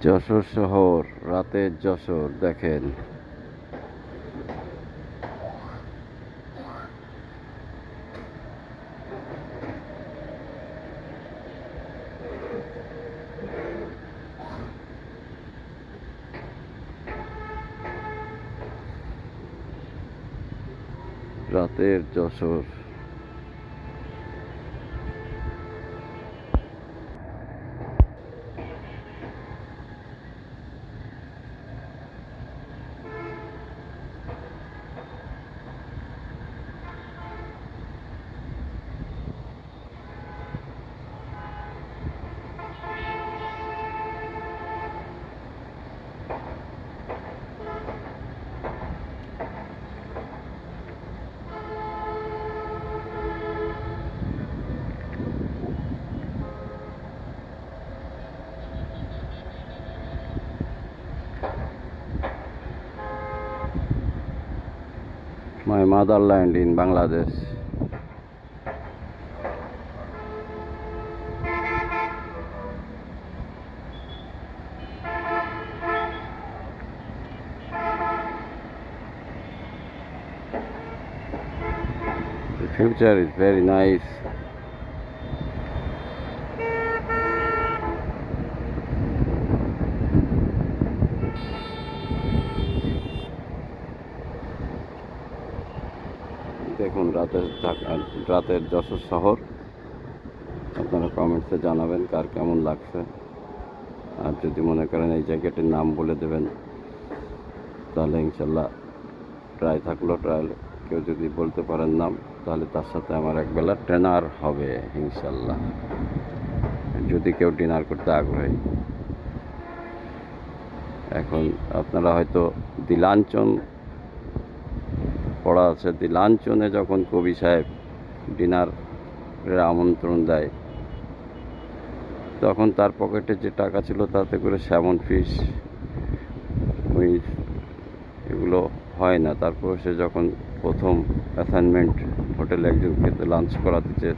যশোর শহর, রাতের যশোর দেখেন। রাতের Jessore. My motherland in Bangladesh. The future is very nice. দেখুন রাতের যশোর শহর। আপনারা কমেন্টসে জানাবেন কার কেমন লাগছে। আর যদি মনে করেন এই জায়গাটির নাম বলে দেবেন, তাহলে ইনশাল্লাহ ট্রাই থাকলো ট্রায়াল। কেউ যদি বলতে পারেন নাম, তাহলে তার সাথে আমার একবেলা ট্রেনার হবে ইনশাল্লাহ, যদি কেউ ডিনার করতে আগ্রহী। এখন আপনারা হয়তো দিলাঞ্চন পড়া আছে, দিলাঞ্চনে যখন কবি সাহেব ডিনারের আমন্ত্রণ দেয়, তখন তার পকেটে যে টাকা ছিল তাতে করে স্যামন ফিশ এগুলো হয় না। তারপর সে যখন প্রথম অ্যাসাইনমেন্ট হোটেলে একজন খেতে লাঞ্চ করাতে চেয়ে,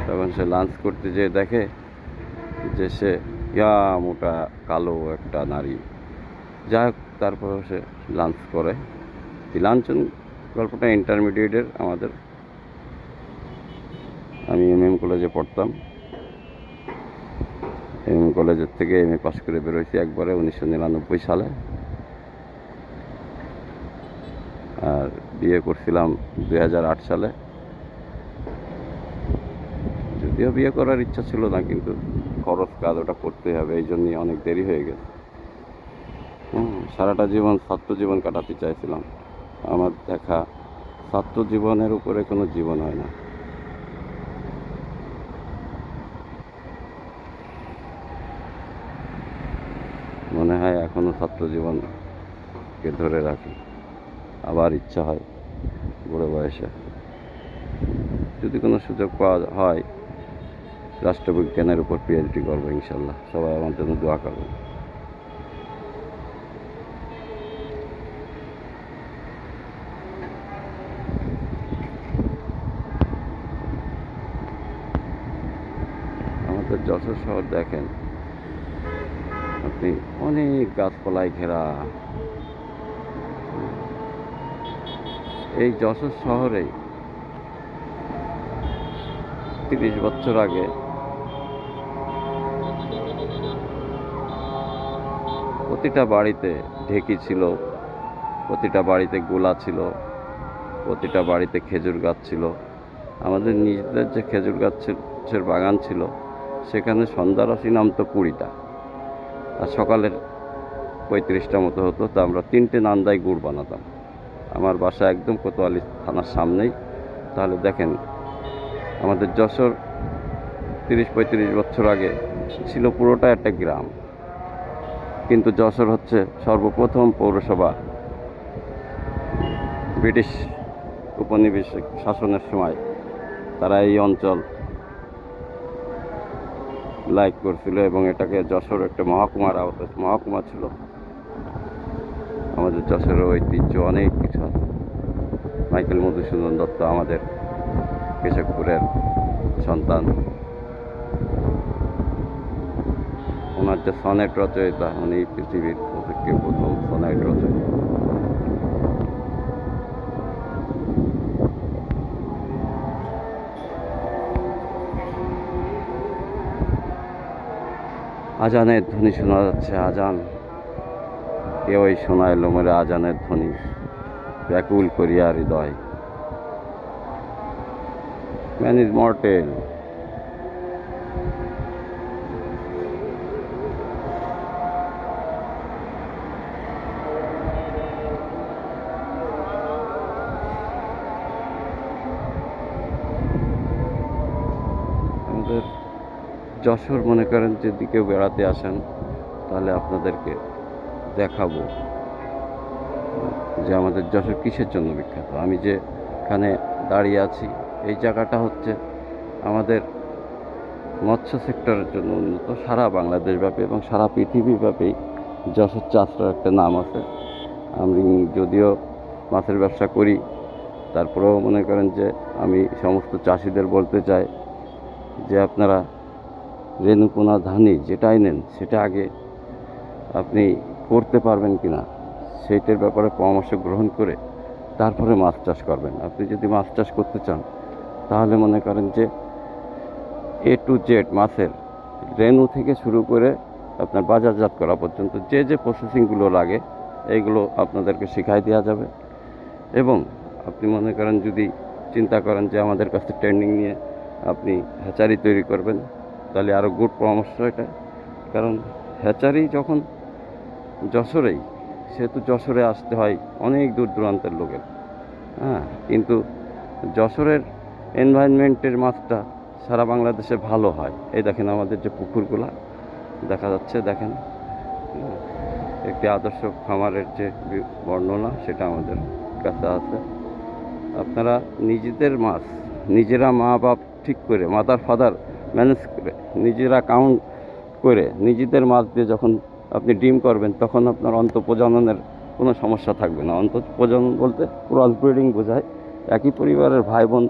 তখন সে লাঞ্চ করতে যেয়ে দেখে যে সে মোটা কালো একটা নারী। যাই হোক, তারপর সে লাঞ্চ করে। লাঞ্চন গল্পটা ইন্টারমিডিয়েটের আমাদের, আমি MM কলেজে পড়তাম। MM কলেজের থেকে MA পাস করে বেরোইছি একবারে 1999 সালে। আর বিয়ে করছিলাম 2008 সালে। যদিও বিয়ে করার ইচ্ছা ছিল না, কিন্তু খরচ কাজ ওটা করতে হবে, এই জন্যই অনেক দেরি হয়ে গেছে। সারাটা জীবন ছাত্র জীবন কাটাতে চাইছিলাম। আমার দেখা ছাত্র জীবনের উপরে কোনো জীবন হয় না। মনে হয় এখনো ছাত্র জীবনকে ধরে রাখি। আবার ইচ্ছা হয় বুড়ো বয়সে যদি কোনো সুযোগ পাওয়া হয়, রাষ্ট্রবিজ্ঞানের উপর PhD করবো ইনশাল্লাহ। সবাই আমার জন্য দোয়া করবেন। আমাদের যশোর শহর দেখেন আপনি, অনেক গাছপালায় ঘেরা। এই যশোর শহরে 30 বছর আগে প্রতিটা বাড়িতে ঢেকি ছিল, প্রতিটা বাড়িতে গোলা ছিল, প্রতিটা বাড়িতে খেজুর গাছ ছিল। আমাদের নিজেদের যে খেজুর গাছের বাগান ছিল, সেখানে সন্ধ্যারসি নামতো 20টা, আর সকালের 35টা মতো হতো। তা আমরা 3টে নান্দায় গুড় বানাতাম। আমার বাসা একদম কোতোয়ালি থানার সামনেই। তাহলে দেখেন, আমাদের যশোর 30-35 বছর আগে ছিল পুরোটা একটা গ্রাম। কিন্তু যশোর হচ্ছে সর্বপ্রথম পৌরসভা ব্রিটিশ উপনিবেশিক শাসনের সময়। তারা এই অঞ্চল লাইক করছিল এবং এটাকে যশোর একটা মহকুমার আওতায় মহকুমা ছিল। আমাদের যশোরের ঐতিহ্য অনেক কিছু আছে। মাইকেল মধুসূদন দত্ত আমাদের কেশবপুরের সন্তান। ওনার যে সনেট রচয়িতা, উনি পৃথিবীর প্রথম সনেট রচয়িতা। আজানের ধ্বনি শোনা যাচ্ছে, আজান। কেউই শোনাইল মোরে আজানের ধ্বনি, ব্যাকুল করিয়া হৃদয়। Man is mortal. আমাদের যশোর মনে করেন যদি কেউ বেড়াতে আসেন, তাহলে আপনাদেরকে দেখাবো যে আমাদের যশোর কিসের জন্য বিখ্যাত। আমি যেখানে দাঁড়িয়ে আছি, এই জায়গাটা হচ্ছে আমাদের মৎস্য সেক্টরের জন্য উন্নত। সারা বাংলাদেশ ব্যাপী এবং সারা পৃথিবী ব্যাপী যশোর চাষটার একটা নাম আছে। আমি যদিও মাছের ব্যবসা করি, তারপরেও মনে করেন যে আমি সমস্ত চাষিদের বলতে চাই যে আপনারা রেণুপোনা ধানি যেটাই নেন, সেটা আগে আপনি করতে পারবেন কি না সেইটার ব্যাপারে পরামর্শ গ্রহণ করে তারপরে মাছ চাষ করবেন। আপনি যদি মাছ চাষ করতে চান, তাহলে মনে করেন যে A to Z মাছের রেণু থেকে শুরু করে আপনার বাজারজাত করা পর্যন্ত যে প্রসেসিংগুলো লাগে, এইগুলো আপনাদেরকে শিখাই দেওয়া যাবে। এবং আপনি মনে করেন যদি চিন্তা করেন যে আমাদের কাছে ট্রেনিং নিয়ে আপনি হ্যাচারি তৈরি করবেন, তাহলে আরও গুড পরামর্শ এটা। কারণ হ্যাচারি যখন যশোরেই, সেহেতু যশোরে আসতে হয় অনেক দূর দূরান্তের লোকের। কিন্তু যশোরের এনভায়রনমেন্টের মাছটা সারা বাংলাদেশে ভালো হয়। এই দেখেন আমাদের যে পুকুরগুলো দেখা যাচ্ছে, দেখেন একটি আদর্শ খামারের যে বর্ণনা, সেটা আমাদের কাছে আছে। আপনারা নিজেদের মাছ নিজেরা মা বাপ ঠিক করে, মাদার ফাদার ম্যানেজ করে, নিজেরা কাউন্ট করে নিজেদের মাছ দিয়ে যখন আপনি ডিম করবেন, তখন আপনার অন্তঃপ্রজননের কোনো সমস্যা থাকবে না। অন্তঃপ্রজনন বলতে ক্রস ব্রিডিং বোঝায়। একই পরিবারের ভাই বোন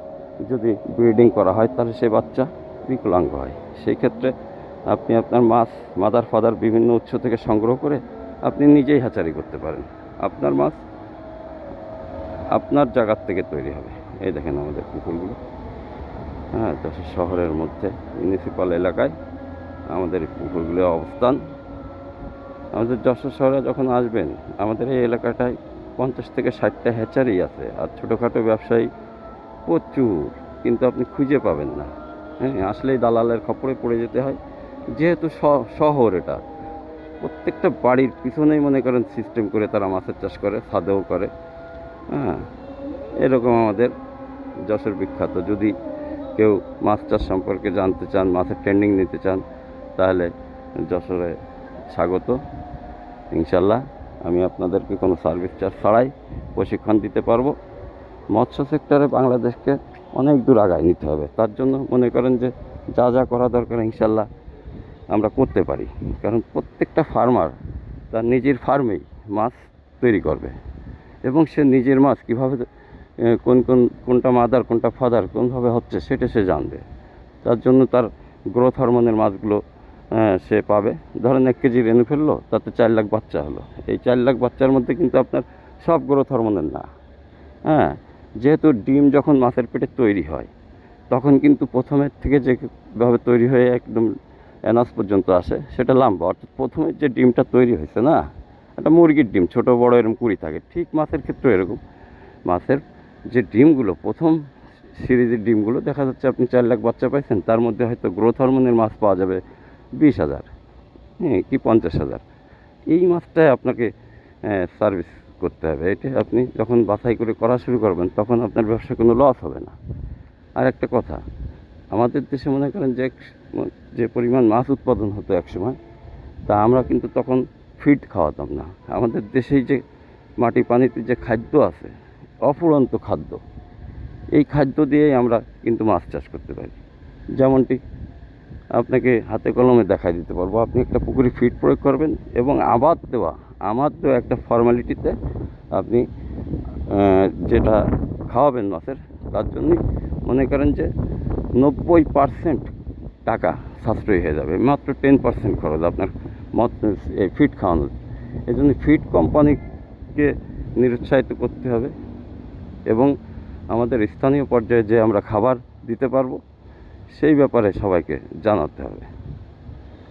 যদি ব্রিডিং করা হয়, তাহলে সে বাচ্চা বিকলাঙ্গ হয়। সেই ক্ষেত্রে আপনি আপনার মাছ মাদার ফাদার বিভিন্ন উৎস থেকে সংগ্রহ করে আপনি নিজেই হ্যাচারি করতে পারেন। আপনার মাছ আপনার জায়গার থেকে তৈরি হবে। এই দেখেন আমাদের পুকুরগুলো, যশোর শহরের মধ্যে মিউনিসিপ্যাল এলাকায় আমাদের এই পুকুরগুলোর অবস্থান। আমাদের যশোর শহরে যখন আসবেন, আমাদের এই এলাকাটায় 50 থেকে 60টা হ্যাচারি আছে। আর ছোটোখাটো ব্যবসায়ী প্রচুর, কিন্তু আপনি খুঁজে পাবেন না। আসলেই দালালের খপ্পরে পড়ে যেতে হয়। যেহেতু শহর, এটা প্রত্যেকটা বাড়ির পিছনেই মনে করেন সিস্টেম করে তারা মাছের চাষ করে, ছাদেও করে। এরকম আমাদের যশোর বিখ্যাত। যদি কেউ মাছ চাষ সম্পর্কে জানতে চান, মাছের ট্রেনিং নিতে চান, তাহলে যশোরে স্বাগত। ইনশাল্লাহ আমি আপনাদেরকে কোনো সার্ভিস চার্জ ছাড়াই প্রশিক্ষণ দিতে পারবো। মৎস্য সেক্টরে বাংলাদেশকে অনেক দূর আগায় নিতে হবে। তার জন্য মনে করেন যে যা যা করা দরকার ইনশাল্লাহ আমরা করতে পারি। কারণ প্রত্যেকটা ফার্মার তার নিজের ফার্মেই মাছ তৈরি করবে, এবং সে নিজের মাছ কীভাবে কোনটা মাদার কোনটা ফাদার কোনভাবে হচ্ছে সেটা সে জানবে। তার জন্য তার গ্রোথ হরমোনের মাছগুলো সে পাবে। ধরেন 1 কেজি রেণু ফেললো, তাতে 4 লাখ বাচ্চা হলো। এই 4 লাখ বাচ্চার মধ্যে কিন্তু আপনার সব গ্রোথ হরমোনের না। যেহেতু ডিম যখন মাছের পেটে তৈরি হয়, তখন কিন্তু প্রথমের থেকে যেভাবে তৈরি হয়ে একদম অ্যানাস পর্যন্ত আসে, সেটা লাম্বা। অর্থাৎ প্রথমে যে ডিমটা তৈরি হয়েছে না, একটা মুরগির ডিম ছোটো বড় এরকম কুড়ি থাকে। ঠিক মাছের ক্ষেত্রে এরকম মাছের যে ডিমগুলো, প্রথম সিরিজের ডিমগুলো দেখা যাচ্ছে আপনি 4 লাখ বাচ্চা পাইছেন, তার মধ্যে হয়তো গ্রোথ হরমোনের মাছ পাওয়া যাবে 20,000 কি 50,000। এই মাছটাই আপনাকে সার্ভিস করতে হবে। এটা আপনি যখন বাছাই করে করা শুরু করবেন, তখন আপনার ব্যবসায় কোনো লস হবে না। আর একটা কথা, আমাদের দেশে মনে করেন যে পরিমাণ মাছ উৎপাদন হতো একসময়, তা আমরা কিন্তু তখন ফিড খাওয়াতাম না। আমাদের দেশেই যে মাটি পানিতে যে খাদ্য আছে, অফুরন্ত খাদ্য, এই খাদ্য দিয়েই আমরা কিন্তু মাছ চাষ করতে পারি। যেমনটি আপনাকে হাতে কলমে দেখাই দিতে পারবো। আপনি একটা পুকুরে ফিড প্রয়োগ করবেন এবং আমার দেওয়া একটা ফর্মালিটিতে আপনি যেটা খাওয়াবেন মাছের, তার জন্যই মনে করেন যে 90% টাকা সাশ্রয়ী হয়ে যাবে। মাত্র 10% খরচ। আপনার মদ এই ফিড খাওয়ানো। এই জন্য ফিড কোম্পানিকে নিরুৎসাহিত করতে হবে এবং আমাদের স্থানীয় পর্যায়ে যে আমরা খাবার দিতে পারবো সেই ব্যাপারে সবাইকে জানাতে হবে।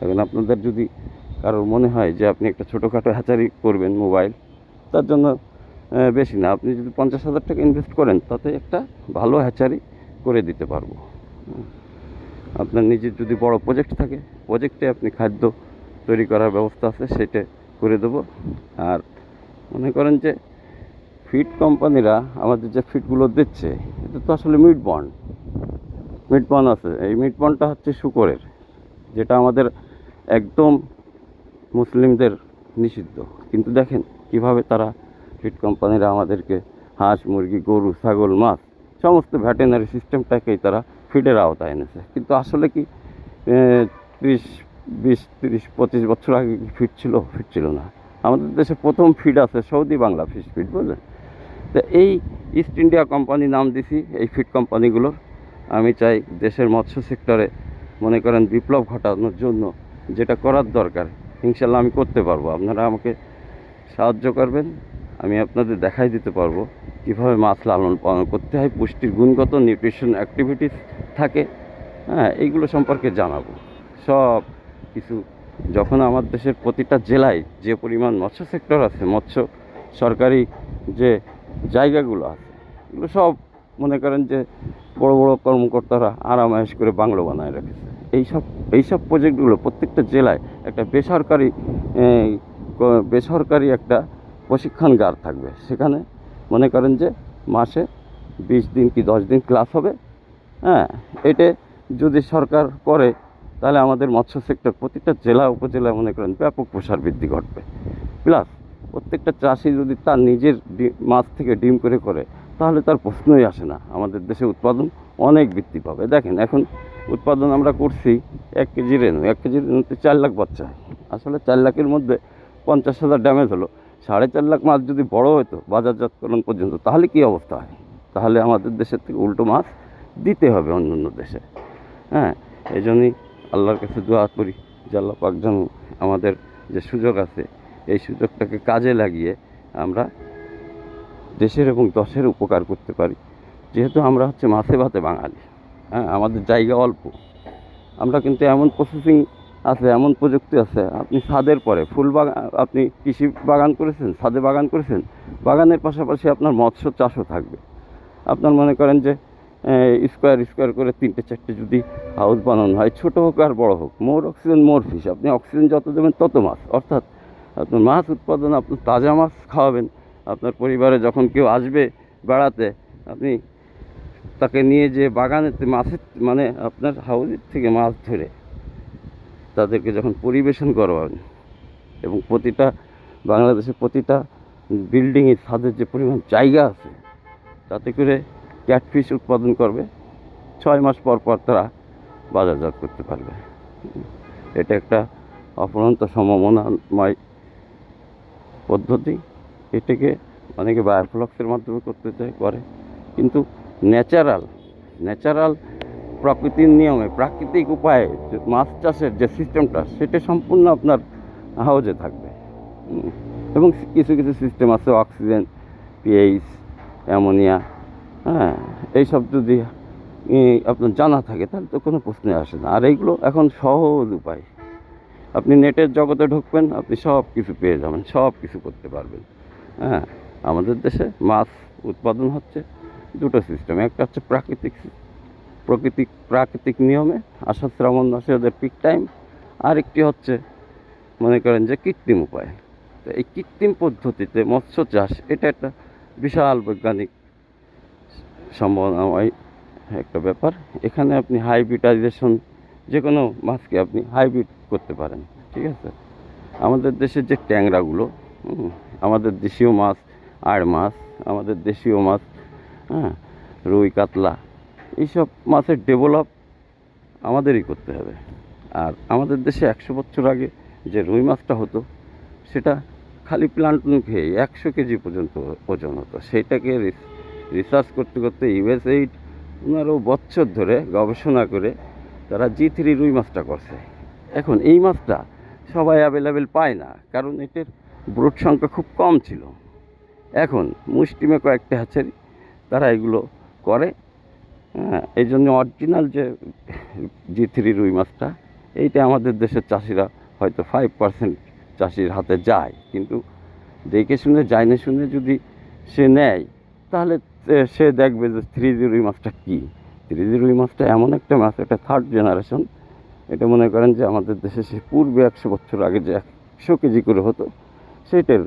এখন আপনাদের যদি কারোর মনে হয় যে আপনি একটা ছোটোখাটো হ্যাচারি করবেন মোবাইল, তার জন্য বেশি না, আপনি যদি 50,000 টাকা ইনভেস্ট করেন তাতে একটা ভালো হ্যাচারি করে দিতে পারবো। আপনার নিজের যদি বড় প্রজেক্ট থাকে, প্রজেক্টে আপনি খাদ্য তৈরি করার ব্যবস্থা আছে, সেটা করে দেবো। আর মনে করেন যে ফিড কোম্পানিরা আমাদের যে ফিডগুলো দিচ্ছে, এটা তো আসলে মিট বন্ড আছে। এই মিট বন্ডটা হচ্ছে শূকরের, যেটা আমাদের একদম মুসলিমদের নিষিদ্ধ। কিন্তু দেখেন কিভাবে তারা ফিড কোম্পানিরা আমাদেরকে হাঁস, মুরগি, গরু, ছাগল, মাছ সমস্ত ভেটেরিনারি সিস্টেমটাকেই তারা ফিডের আওতায় এনেছে। কিন্তু আসলে কি 30-20-30-25 বছর আগে কি ফিড ছিল না। আমাদের দেশে প্রথম ফিড আছে সৌদি বাংলা ফিশ ফিড, বুঝলেন? তো এই ইস্ট ইন্ডিয়া কোম্পানি নাম দিছি এই ফিড কোম্পানিগুলোর। আমি চাই দেশের মৎস্য সেক্টরে মনে করেন বিপ্লব ঘটানোর জন্য যেটা করার দরকার ইনশাল্লাহ আমি করতে পারবো। আপনারা আমাকে সাহায্য করবেন, আমি আপনাদের দেখাই দিতে পারবো কীভাবে মাছ লালন পালন করতে হয়, পুষ্টির গুণগত নিউট্রিশন অ্যাক্টিভিটিস থাকে, হ্যাঁ, এইগুলো সম্পর্কে জানাবো সব কিছু। যখন আমার দেশের প্রতিটা জেলায় যে পরিমাণ মৎস্য সেক্টর আছে, মৎস্য সরকারি যে জায়গাগুলো আছে, এগুলো সব মনে করেন যে বড় বড় কর্মকর্তারা আরামায়েশ করে বাংলো বানায় রেখেছে। এইসব প্রজেক্টগুলো প্রত্যেকটা জেলায় একটা বেসরকারি একটা প্রশিক্ষণগার থাকবে। সেখানে মনে করেন যে মাসে 20 দিন কি 10 দিন ক্লাস হবে। হ্যাঁ, এটা যদি সরকার করে তাহলে আমাদের মৎস্য সেক্টর প্রত্যেকটা জেলা উপজেলায় মনে করেন ব্যাপক প্রসার বৃদ্ধি ঘটবে। প্লাস প্রত্যেকটা চাষি যদি তার নিজের মাছ থেকে ডিম করে তাহলে তার প্রশ্নই আসে না, আমাদের দেশে উৎপাদন অনেক বৃদ্ধি পাবে। দেখেন এখন উৎপাদন আমরা করছি 1 কেজি রেণুতে 4 লাখ বাচ্চা হয়। আসলে 4 লাখের মধ্যে 50,000 ড্যামেজ হলো। 4.5 লাখ মাছ যদি বড় হতো বাজারজাতকরণ পর্যন্ত, তাহলে কী অবস্থা হয়? তাহলে আমাদের দেশের থেকে উল্টো মাছ দিতে হবে অন্য দেশে। হ্যাঁ, এই জন্যই আল্লাহর কাছে দোয়া করি যে আল্লাহ পাক যেন আমাদের যে সুযোগ আছে এই সুযোগটাকে কাজে লাগিয়ে আমরা দেশের এবং দশের উপকার করতে পারি। যেহেতু আমরা হচ্ছে মাছে ভাতে বাঙালি, হ্যাঁ, আমাদের জায়গা অল্প, আমরা কিন্তু এমন প্রসেসিং আছে, এমন প্রযুক্তি আছে, আপনি ছাদের পরে ফুল বাগান, আপনি কৃষি বাগান করেছেন, ছাদে বাগান করেছেন, বাগানের পাশাপাশি আপনার মৎস্য চাষও থাকবে। আপনার মনে করেন যে স্কোয়ার করে 3-4টে যদি হাউস বানানো হয়, ছোটো হোক আর বড়ো হোক, মোর অক্সিজেন মোর ফিশ, আপনি অক্সিজেন যত দেবেন তত মাছ। অর্থাৎ আপনার মাছ উৎপাদন, আপনার তাজা মাছ খাওয়াবেন। আপনার পরিবারে যখন কেউ আসবে বেড়াতে, আপনি তাকে নিয়ে যে বাগানেতে মাছের মানে আপনার হাউজের থেকে মাছ ধরে তাদেরকে যখন পরিবেশন করবেন, এবং বাংলাদেশের প্রতিটা বিল্ডিংয়ের ছাদের যে পরিমাণ জায়গা আছে তাতে করে ক্যাটফিশ উৎপাদন করবে, 6 মাস পর তারা বাজারজাত করতে পারবে। এটা একটা অফুরন্ত সম্ভাবনাময় পদ্ধতি। এটাকে অনেকে বায়োফ্লক্সের মাধ্যমে করতে করে, কিন্তু ন্যাচারাল প্রকৃতির নিয়মে প্রাকৃতিক উপায়ে মাছ চাষের যে সিস্টেমটা সেটা সম্পূর্ণ আপনার হাউজে থাকবে। এবং কিছু সিস্টেম আছে অক্সিজেন, পিএইচ, অ্যামোনিয়া, হ্যাঁ, এইসব যদি আপনার জানা থাকে তাহলে তো কোনো প্রশ্নই আসে না। আর এইগুলো এখন সহজ উপায়, আপনি নেটের জগতে ঢুকবেন, আপনি সব কিছু পেয়ে যাবেন, সব কিছু করতে পারবেন। হ্যাঁ, আমাদের দেশে মাছ উৎপাদন হচ্ছে 2টো সিস্টেম, একটা হচ্ছে প্রাকৃতিক নিয়মে, আষাঢ় শ্রাবণ মাসে ওদের পিক টাইম, আরেকটি হচ্ছে মনে করেন যে কৃত্রিম উপায়। তো এই কৃত্রিম পদ্ধতিতে মৎস্য চাষ এটা একটা বিশাল বৈজ্ঞানিক সম্ভাবনাময় একটা ব্যাপার। এখানে আপনি হাইব্রিডাইজেশন, যে কোনো মাছকে আপনি হাইব্রিড করতে পারেন, ঠিক আছে? আমাদের দেশের যে ট্যাংরাগুলো, আমাদের দেশীয় মাছ, আড় মাছ, আমাদের দেশীয় মাছ, হ্যাঁ, রুই, কাতলা, এইসব মাছের ডেভেলপ আমাদেরই করতে হবে। আর আমাদের দেশে 100 বছর আগে যে রুই মাছটা হতো সেটা খালি প্লান্টন খেয়ে 100 কেজি পর্যন্ত ওজন হতো। সেইটাকে রিসার্চ করতে ইউএসএইড 15 বছর ধরে গবেষণা করে তারা G3 রুই মাছটা করছে। এখন এই মাছটা সবাই অ্যাভেলেবেল পায় না, কারণ এটার ব্রুড সংখ্যা খুব কম ছিল। এখন মুষ্টিমে কয়েকটা হ্যাচারি তারা এগুলো করে। হ্যাঁ, এই জন্য অরিজিনাল যে G3 রুই মাছটা, এইটা আমাদের দেশের চাষিরা হয়তো 5% চাষির হাতে যায়, কিন্তু দেখে শুনে জাইনে শুনে যদি সে নেয়, তাহলে সে দেখবে যে 3G রুই মাছটা কী। 3G রুই মাছটা এমন একটা মাছ, এটা থার্ড জেনারেশন। এটা মনে করেন যে আমাদের দেশে সে পূর্বে 100 বছর আগে যে 100 কেজি করে হতো, সেইটার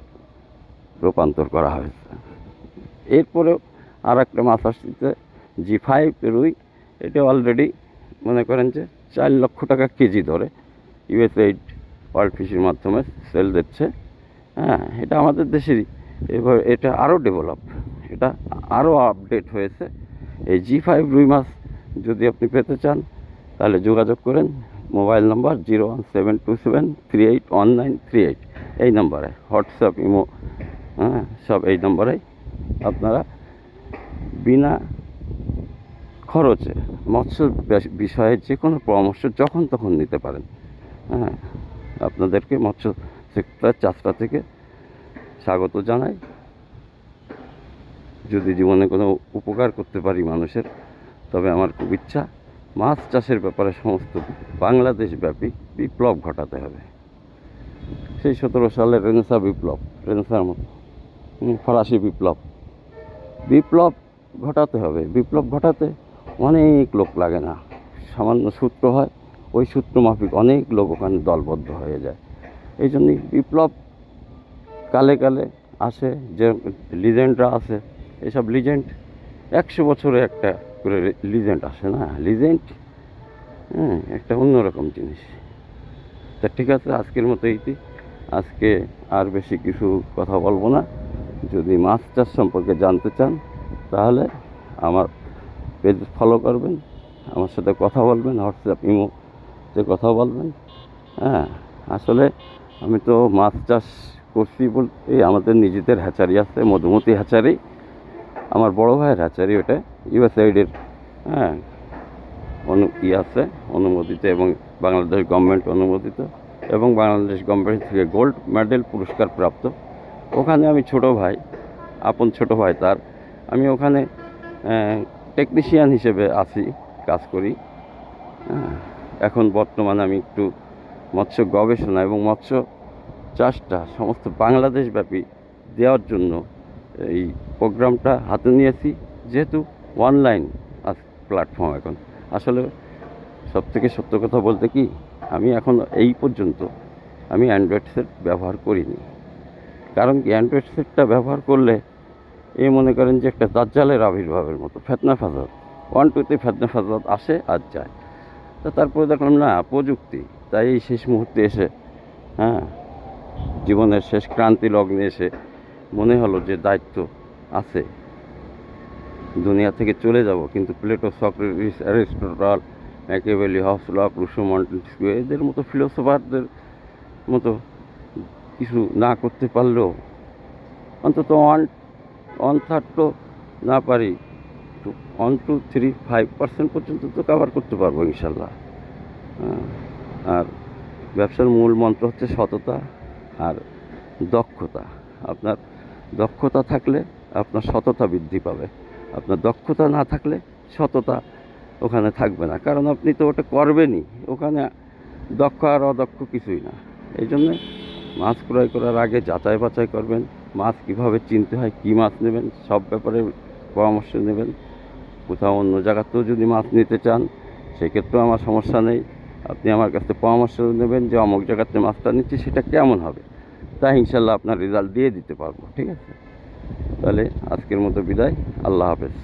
রূপান্তর করা হয়েছে। এরপরেও আর একটা মাছ আসছে G5 রুই, এটা অলরেডি মনে করেন যে 4 লক্ষ টাকা কেজি ধরে USAID ওয়ার্ল্ড ফিশের মাধ্যমে সেল দিচ্ছে। হ্যাঁ, এটা আমাদের দেশেরই। এবার এটা আরও ডেভেলপ, এটা আরও আপডেট হয়েছে। এই G5 রুই মাছ যদি আপনি পেতে চান, তাহলে যোগাযোগ করেন। মোবাইল নাম্বার 01727381938, এই নাম্বারে হোয়াটসঅ্যাপ, ইমো, হ্যাঁ, সব এই নাম্বারেই আপনারা বিনা খরচে মৎস্য বিষয়ে যে কোনো পরামর্শ যখন তখন নিতে পারেন। হ্যাঁ, আপনাদেরকে মৎস্য সেক্টর চাষটা থেকে স্বাগত জানাই। যদি জীবনে কোনো উপকার করতে পারি মানুষের, তবে আমার খুব ইচ্ছা মাছ চাষের ব্যাপারে সমস্ত বাংলাদেশব্যাপী বিপ্লব ঘটাতে হবে। সেই 17 সালের রেনেসাঁ বিপ্লব, রেনেসাঁর মতো ফরাসি বিপ্লব ঘটাতে হবে। বিপ্লব ঘটাতে অনেক লোক লাগে না, সামান্য সূত্র হয়, ওই সূত্র মাফিক অনেক লোক ওখানে দলবদ্ধ হয়ে যায়। এই জন্যই বিপ্লব কালে কালে আসে, যে লিজেন্ডরা আছে, এসব লিজেন্ড 100 বছরে একটা করে লিজেন্ড আসে না, লিজেন্ড একটা অন্যরকম জিনিস। তা ঠিক আছে, আজকের মতো এইটি। আজকে আর বেশি কিছু কথা বলবো না। যদি মাছ চাষ সম্পর্কে জানতে চান, তাহলে আমার পেজ ফলো করবেন, আমার সাথে কথা বলবেন, হোয়াটসঅ্যাপ, ইমোতে কথা বলবেন। হ্যাঁ, আসলে আমি তো মাছ চাষ করছি বলতে, আমাদের নিজেদের হ্যাচারি আছে, মধুমতি হ্যাচারি, আমার বড় ভাইয়ের হ্যাচারি, ওটা USAID-এর আছে অনুমোদিত, এবং বাংলাদেশ গভর্নমেন্ট অনুমোদিত, এবং বাংলাদেশ গভর্নমেন্ট থেকে গোল্ড মেডেল পুরস্কার প্রাপ্ত। ওখানে আমি ছোট ভাই, আপন ছোট ভাই তার, আমি ওখানে টেকনিশিয়ান হিসেবে আছি, কাজ করি। এখন বর্তমানে আমি একটু মৎস্য গবেষণা এবং মৎস্য চাষটা সমস্ত বাংলাদেশব্যাপী দেওয়ার জন্য এই প্রোগ্রামটা হাতে নিয়েছি, যেহেতু অনলাইন প্ল্যাটফর্ম এখন। আসলে সবথেকে সত্য কথা বলতে কি, আমি এখন এই পর্যন্ত আমি অ্যান্ড্রয়েড সেট ব্যবহার করিনি। কারণ কি, অ্যান্ড্রয়েড সেটটা ব্যবহার করলে মনে করেন যে একটা দাজ্জালের আবির্ভাবের মতো, ফেতনা ফাসাদ, 1-2তে ফেতনা ফাসাদ আসে আর যায়। তো তারপরে দেখলাম না, প্রযুক্তি, তাই এই শেষ মুহূর্তে এসে, জীবনের শেষ ক্রান্তি লগ্নে এসে মনে হলো যে দায়িত্ব আছে, দুনিয়া থেকে চলে যাব, কিন্তু প্লেটো, সক্রেটিস, অ্যারিস্টটল, ম্যাকিয়াভেলি, হাউসলক, রুসো, মন্টেস্কিউ, এদের মতো ফিলোসোফারদের মতো কিছু না করতে পারলেও অন্তত 1/3 তো না পারি, 1-2-3-5% পর্যন্ত তো কভার করতে পারবো ইনশাল্লাহ। আর ব্যবসার মূল মন্ত্র হচ্ছে সততা আর দক্ষতা। আপনার দক্ষতা থাকলে আপনার সততা বৃদ্ধি পাবে, আপনার দক্ষতা না থাকলে সততা ওখানে থাকবে না, কারণ আপনি তো ওটা করবেনই, ওখানে দক্ষ আর অদক্ষ কিছুই না। এই জন্যে মাছ ক্রয় করার আগে যাচাই বাছাই করবেন, মাছ কীভাবে চিনতে হয়, কী মাছ নেবেন, সব ব্যাপারে পরামর্শ নেবেন। কোথাও অন্য জায়গাতেও যদি মাছ নিতে চান, সেক্ষেত্রেও আমার সমস্যা নেই, আপনি আমার কাছে পরামর্শ নেবেন যে অমুক জায়গাতে মাছটা নিচ্ছি, সেটা কেমন হবে, তা ইনশাল্লাহ আপনার রেজাল্ট দিয়ে দিতে পারবো। ঠিক আছে, তাহলে আজকের মতো বিদায়, আল্লাহ হাফেজ।